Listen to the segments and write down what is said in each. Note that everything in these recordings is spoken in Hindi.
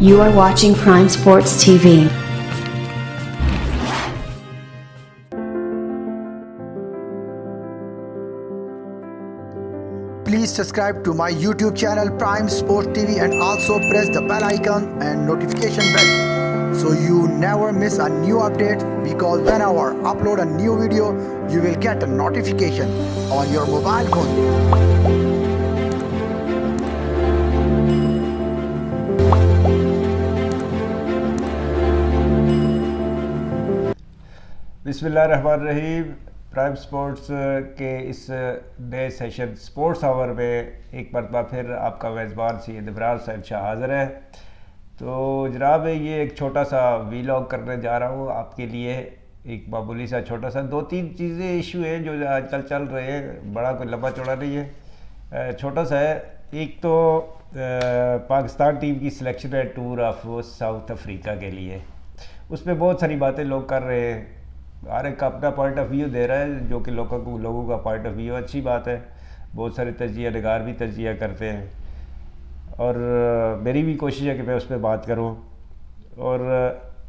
You are watching Prime Sports TV. Please subscribe to my YouTube channel Prime Sports TV and also press the bell icon and notification bell so you never miss a new update, because whenever I upload a new video you will get a notification on your mobile phone. बिस्मिल्लाहिर्रहमानिर्रहीम। प्राइम स्पोर्ट्स के इस नए सेशन स्पोर्ट्स आवर में एक मरतबा फिर आपका मेज़बान सैयद इमरान हुसैन शाह हाज़िर है। तो जनाब, ये एक छोटा सा वीलॉग करने जा रहा हूँ आपके लिए। एक मामूली सा छोटा सा 2-3 चीज़ें इशू हैं जो आजकल चल रहे हैं, बड़ा कोई लंबा चौड़ा नहीं है, छोटा सा है। एक तो पाकिस्तान टीम की सिलेक्शन है टूर ऑफ साउथ अफ्रीका के लिए। उस पर बहुत सारी बातें लोग कर रहे हैं, हर एक अपना पॉइंट ऑफ व्यू दे रहा है, जो कि लोगों का पॉइंट ऑफ व्यू अच्छी बात है। बहुत सारे तजिया निगार भी तजिया करते हैं और मेरी भी कोशिश है कि मैं उस पर बात करूं। और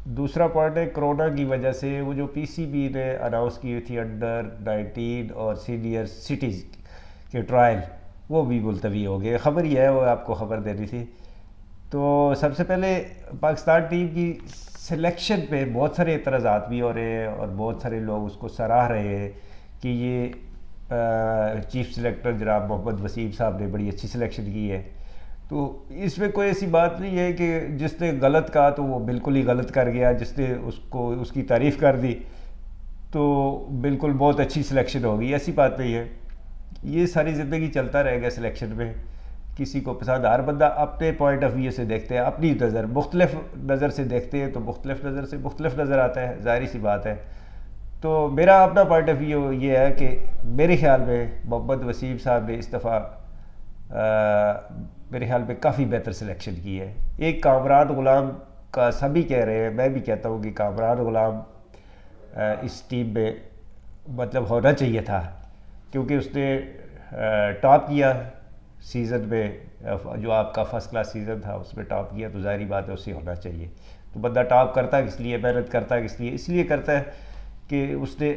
दूसरा पॉइंट है, कोरोना की वजह से वो जो पीसीबी ने अनाउंस की थी अंडर 19 और सीनियर सिटीज़ के ट्रायल, वो भी मुलतवी हो गए। ख़बर ही है, वो आपको ख़बर देनी थी। तो सबसे पहले पाकिस्तान टीम की सिलेक्शन पे बहुत सारे एतराज़ात भी हो रहे हैं और बहुत सारे लोग उसको सराह रहे हैं कि ये चीफ़ सिलेक्टर जनाब मोहम्मद वसीम साहब ने बड़ी अच्छी सिलेक्शन की है। तो इसमें कोई ऐसी बात नहीं है कि जिसने गलत कहा तो वो बिल्कुल ही गलत कर गया, जिसने उसको उसकी तारीफ़ कर दी तो बिल्कुल बहुत अच्छी सिलेक्शन होगी, ऐसी बात नहीं है। ये सारी ज़िंदगी चलता रहेगा सिलेक्शन में, किसी को पसंद, हर बंदा अपने पॉइंट ऑफ व्यू से देखते हैं, अपनी नज़र मुख्तलिफ नज़र से देखते हैं तो मुख्तलिफ नज़र से मुख्तलिफ नज़र आता है, ज़ाहिर सी बात है। तो मेरा अपना पॉइंट ऑफ व्यू ये है कि मेरे ख्याल में मोहम्मद वसीम साहब ने इस दफ़ा मेरे ख्याल में काफ़ी बेहतर सिलेक्शन की है। एक कामरान ग़ुलाम का सभी कह रहे हैं, मैं भी कहता हूँ कि कामरान ग़ुलाम इस टीम में मतलब होना चाहिए था, क्योंकि उसने टॉप किया सीज़न में, जो आपका फ़र्स्ट क्लास सीज़न था उसमें टॉप किया, तो ज़ाहिर बात है उससे होना चाहिए। तो बंदा टॉप करता है किस लिए, मेहनत करता है किस लिए, इसलिए करता है कि उसने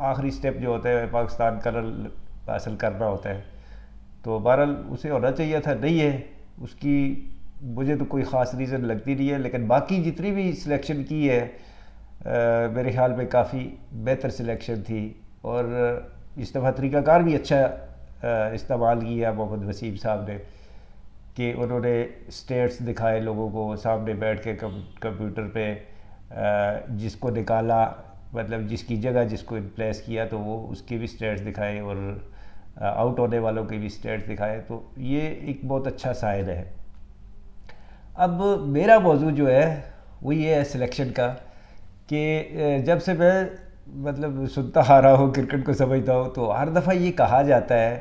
आखिरी स्टेप जो होता है पाकिस्तान कलर हासिल करना होता है। तो बहरहाल उसे होना चाहिए था, नहीं है उसकी, मुझे तो कोई ख़ास रीज़न लगती नहीं है। लेकिन बाकी जितनी भी सिलेक्शन की है मेरे ख्याल में काफ़ी बेहतर सिलेक्शन थी और इस दफ़ा तरीक़ाकार भी अच्छा इस्तेमाल किया मोहम्मद वसीम साहब ने कि उन्होंने स्टेट्स दिखाए लोगों को सामने बैठ के कंप्यूटर पे, जिसको निकाला मतलब जिसकी जगह जिसको प्लेस किया तो वो उसके भी स्टेट्स दिखाए और आउट होने वालों के भी स्टेट्स दिखाए। तो ये एक बहुत अच्छा साइन है। अब मेरा मौजू जो है वो ये है सिलेक्शन का कि जब से मैं मतलब सुनता आ रहा हूँ, क्रिकेट को समझता हूँ, तो हर दफ़ा ये कहा जाता है,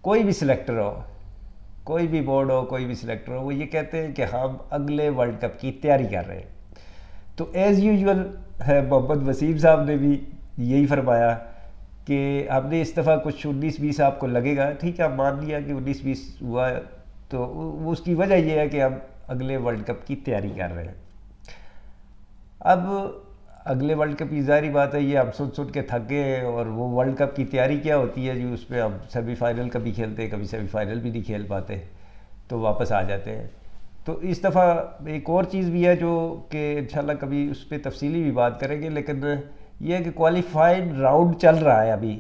कोई भी सिलेक्टर हो, कोई भी बोर्ड हो, कोई भी सिलेक्टर हो, वो ये कहते हैं कि हम अगले वर्ल्ड कप की तैयारी कर रहे हैं। तो एज़ यूजुअल है, मोहम्मद वसीम साहब ने भी यही फरमाया कि हमने इस दफ़ा कुछ 19-20 आपको लगेगा, ठीक है, मान लिया कि 19-20 हुआ, तो उसकी वजह यह है कि हम अगले वर्ल्ड कप की तैयारी कर रहे हैं। अब अगले वर्ल्ड कप की ज़ाहिर बात है, ये हम सुन के थक गए। और वो वर्ल्ड कप की तैयारी क्या होती है जी, उसमें हम सेमीफाइनल कभी खेलते हैं, कभी सेमीफाइनल भी नहीं खेल पाते, तो वापस आ जाते हैं। तो इस दफ़ा एक और चीज़ भी है जो कि इंशाल्लाह कभी उस पर तफसीली भी बात करेंगे, लेकिन ये है कि क्वालिफाइड राउंड चल रहा है अभी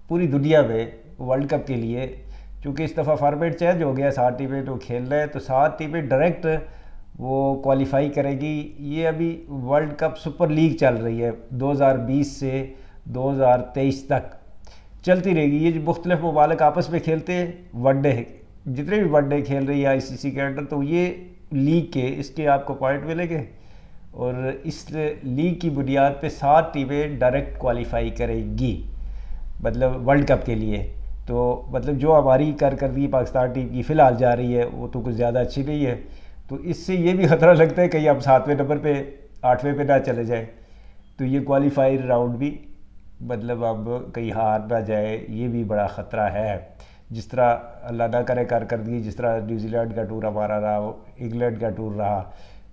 पूरी दुनिया में वर्ल्ड कप के लिए, चूँकि इस दफ़ा फॉर्मेट चेंज हो गया, 7 टीमें तो खेलना है, तो 7 टीमें डायरेक्ट वो क्वालिफाई करेगी। ये अभी वर्ल्ड कप सुपर लीग चल रही है, 2020 से 2023 तक चलती रहेगी। ये जो मुख्तलिफ ममालिक आपस में खेलते हैं वनडे, जितने भी वनडे खेल रही है आईसीसी के अंडर, तो ये लीग के इसके आपको पॉइंट मिलेंगे और इस लीग की बुनियाद पे 7 टीमें डायरेक्ट क्वालिफाई करेंगी मतलब वर्ल्ड कप के लिए। तो मतलब जो हमारी कारकर्दगी पाकिस्तान टीम की फ़िलहाल जा रही है वो तो कुछ ज़्यादा अच्छी नहीं है, तो इससे ये भी ख़तरा लगता है कहीं हम 7वें नंबर पे 8वें पे ना चले जाए, तो ये क्वालिफाइड राउंड भी मतलब अब कहीं हार ना जाए, ये भी बड़ा ख़तरा है। जिस तरह अल्लाह ना करे कारकर्दगी, जिस तरह न्यूजीलैंड का टूर हमारा रहा, इंग्लैंड का टूर रहा,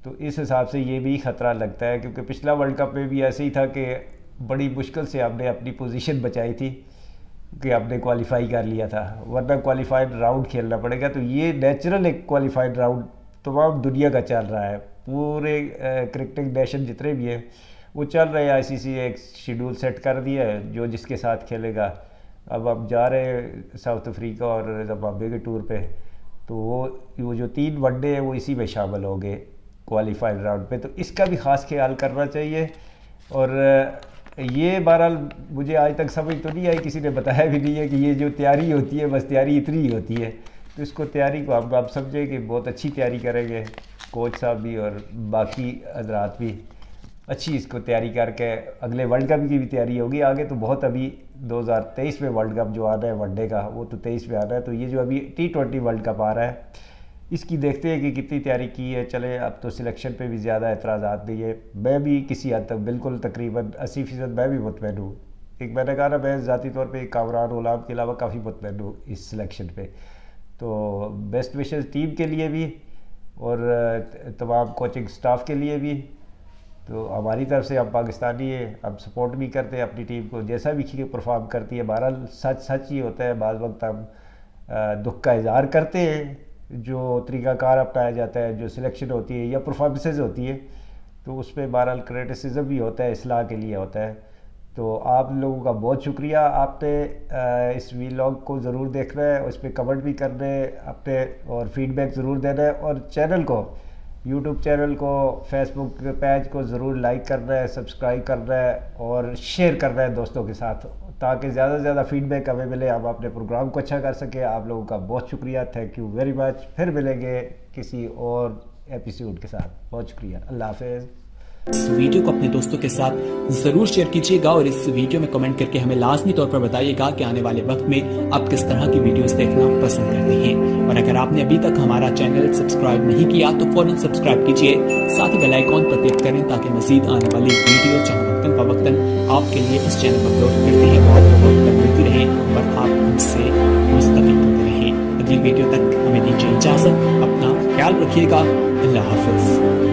तो इस हिसाब से ये भी ख़तरा लगता है, क्योंकि पिछला वर्ल्ड कप में भी ऐसे ही था कि बड़ी मुश्किल से हमने अपनी पोजीशन बचाई थी कि आपने क्वालिफाई कर लिया था, वरना क्वालिफाइड राउंड खेलना पड़ेगा। तो ये नेचुरल एक क्वालिफाइड राउंड तमाम दुनिया का चल रहा है, पूरे क्रिकेटिंग नेशन जितने भी हैं वो चल रहे हैं। आईसीसी एक शेड्यूल सेट कर दिया है जो जिसके साथ खेलेगा। अब हम जा रहे हैं साउथ अफ्रीका और जिम्बाब्वे के टूर पे, तो वो जो 3 वनडे हैं वो इसी में शामिल हो गए क्वालिफाइड राउंड पे, तो इसका भी ख़ास ख्याल करना चाहिए। और ये बहरहाल मुझे आज तक समझ तो नहीं आई, किसी ने बताया भी नहीं है कि ये जो तैयारी होती है बस तैयारी इतनी ही होती है। तो इसको तैयारी को आप समझे कि बहुत अच्छी तैयारी करेंगे, कोच साहब भी और बाकी हजरात भी अच्छी इसको तैयारी करके अगले वर्ल्ड कप की भी तैयारी होगी आगे। तो बहुत अभी 2023 में वर्ल्ड कप जो आना है वनडे का, वो तो 23 में आना है। तो ये जो अभी T20 वर्ल्ड कप आ रहा है इसकी देखते हैं कि कितनी तैयारी की है। चले अब तो सिलेक्शन पे भी ज़्यादा एतराज़ात नहीं है। मैं भी किसी हद तक बिल्कुल तकरीबन 80% मैं भी मुतमईन हूँ। एक मैंने कहा ना, मैं ज़ाती तौर पे कामरान गुलाम के अलावा काफ़ी मुतमईन हूँ इस सिलेक्शन पे। तो बेस्ट विशेज़ टीम के लिए भी और तमाम कोचिंग स्टाफ के लिए भी। तो हमारी तरफ से हम पाकिस्तानी है, हम सपोर्ट भी करते हैं अपनी टीम को जैसा भी परफॉर्म करती है। बहरहाल सच ही होता है, बाज़ वक्त हम दुख का इजहार करते हैं जो तरीक़ाकार अपनाया जाता है, जो सिलेक्शन होती है या परफॉर्मेंसेज होती है, तो उस पर बहरहाल क्रिटिसिज्म भी होता है, इस्लाह के लिए होता है। तो आप लोगों का बहुत शुक्रिया, आपने इस वीलॉग को ज़रूर देखना है, उस पर कमेंट भी करना है अपने और फीडबैक ज़रूर देना है। और चैनल को, यूट्यूब चैनल को, फेसबुक पेज को ज़रूर लाइक करना है, सब्सक्राइब करना है और शेयर करना है दोस्तों के साथ, ताकि ज़्यादा से ज़्यादा फीडबैक हमें मिले, हम अपने प्रोग्राम को अच्छा कर सकें। आप लोगों का बहुत शुक्रिया, थैंक यू वेरी मच। फिर मिलेंगे किसी और एपिसोड के साथ। बहुत शुक्रिया, अल्लाह हाफ़िज़। इस वीडियो को अपने दोस्तों के साथ जरूर शेयर कीजिएगा और इस वीडियो में कमेंट करके हमें लाजमी तौर पर बताइएगा कि आने वाले वक्त में आप किस तरह की वीडियोस देखना पसंद करते हैं। और अगर आपने अभी तक हमारा चैनल सब्सक्राइब नहीं किया तो फौरन सब्सक्राइब कीजिए, साथ ही बेल आइकॉन पर क्लिक करें ताकि मजीद आने वाली वीडियो जहां वक्तन फवक्तन आपके लिए इस चैनल पर अपलोड करते हैं बहुत मिलती रहे और आप हमसे मुस्तफीद होते रहें। अगली वीडियो तक हमें दीजिए इजाजत, अपना ख्याल रखिएगा, अल्लाह हाफिज।